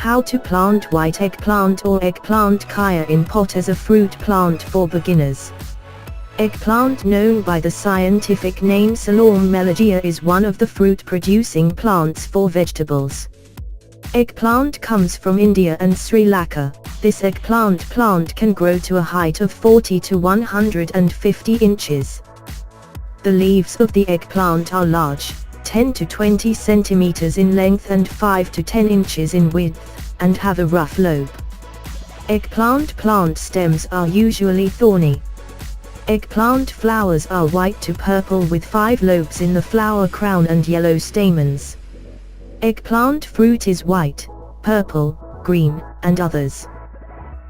How to plant white eggplant or eggplant kania in pot as a fruit plant for beginners. Eggplant, known by the scientific name Salom melodia, is one of the fruit-producing plants for vegetables. Eggplant comes from India and Sri Lanka. This eggplant plant can grow to a height of 40 to 150 inches. The leaves of the eggplant are large, 10 to 20 centimeters in length and 5 to 10 inches in width, and have a rough lobe. Eggplant plant stems are usually thorny. Eggplant flowers are white to purple with 5 lobes in the flower crown and yellow stamens. Eggplant fruit is white, purple, green, and others.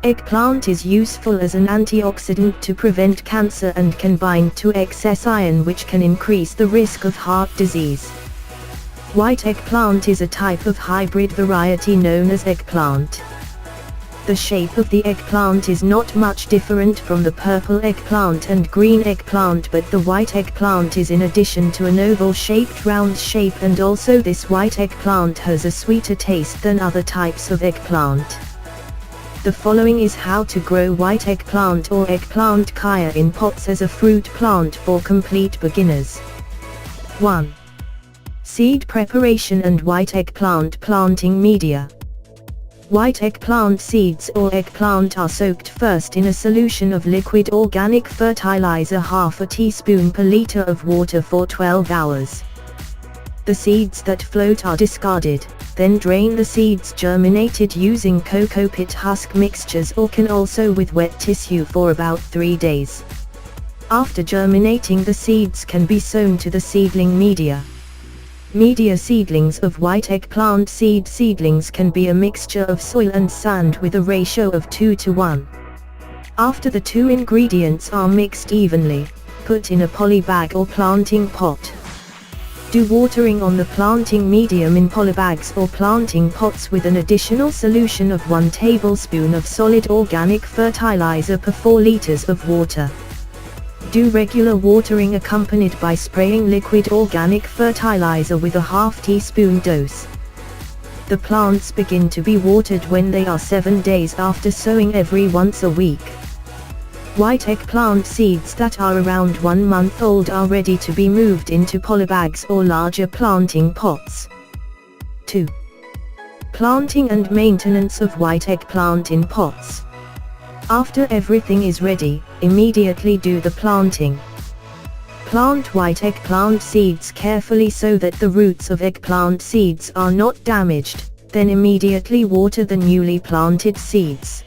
Eggplant is useful as an antioxidant to prevent cancer and can bind to excess iron, which can increase the risk of heart disease. White eggplant is a type of hybrid variety known as eggplant. The shape of the eggplant is not much different from the purple eggplant and green eggplant, but the white eggplant is in addition to an oval-shaped round shape, and also this white eggplant has a sweeter taste than other types of eggplant. The following is how to grow white eggplant or eggplant kania in pots as a fruit plant for complete beginners. 1. Seed preparation and white eggplant planting media. White eggplant seeds or eggplant are soaked first in a solution of liquid organic fertilizer, half a teaspoon per liter of water, for 12 hours. The seeds that float are discarded, then drain the seeds germinated using cocoa pit husk mixtures, or can also with wet tissue, for about 3 days. After germinating, the seeds can be sown to the seedling media. Media seedlings of white eggplant seedlings can be a mixture of soil and sand with a ratio of 2:1. After the 2 ingredients are mixed evenly, put in a poly bag or planting pot. Do watering on the planting medium in polybags or planting pots with an additional solution of 1 tablespoon of solid organic fertilizer per 4 liters of water. Do regular watering accompanied by spraying liquid organic fertilizer with a half teaspoon dose. The plants begin to be watered when they are 7 days after sowing, every once a week. White eggplant seeds that are around 1 month old are ready to be moved into polybags or larger planting pots. 2. Planting and maintenance of white eggplant in pots. After everything is ready, immediately do the planting. Plant white eggplant seeds carefully so that the roots of eggplant seeds are not damaged, then immediately water the newly planted seeds.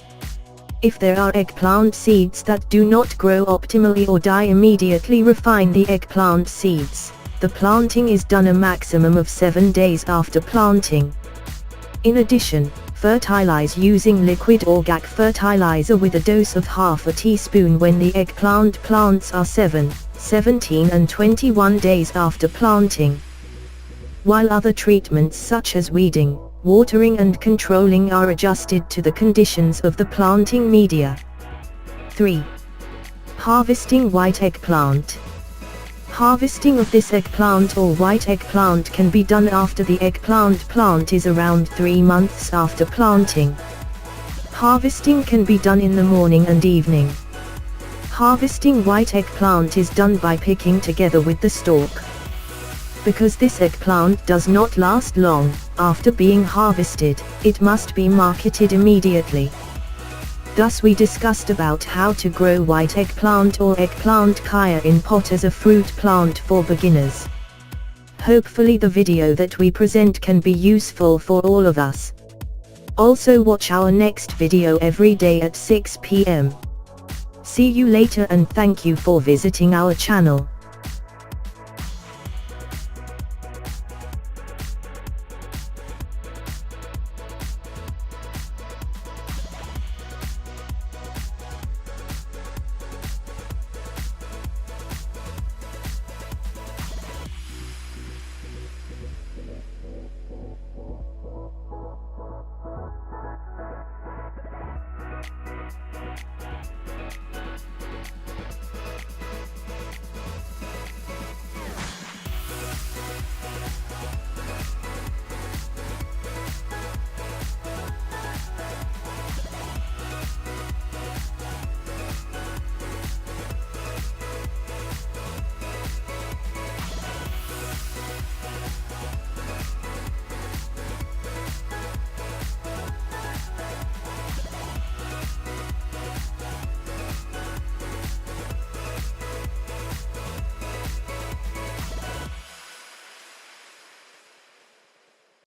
If there are eggplant seeds that do not grow optimally or die immediately, refine the eggplant seeds. The planting is done a maximum of 7 days after planting. In addition, fertilize using liquid organic fertilizer with a dose of half a teaspoon when the eggplant plants are 7, 17 and 21 days after planting. While other treatments such as weeding, watering and controlling are adjusted to the conditions of the planting media. 3. Harvesting white eggplant. Harvesting of this eggplant or white eggplant can be done after the eggplant plant is around 3 months after planting. Harvesting can be done in the morning and evening. Harvesting white eggplant is done by picking together with the stalk. Because this eggplant does not last long after being harvested, it must be marketed immediately. Thus we discussed about how to grow white eggplant or eggplant kania in pot as a fruit plant for beginners. Hopefully the video that we present can be useful for all of us. Also watch our next video every day at 6 p.m. See you later, and thank you for visiting our channel.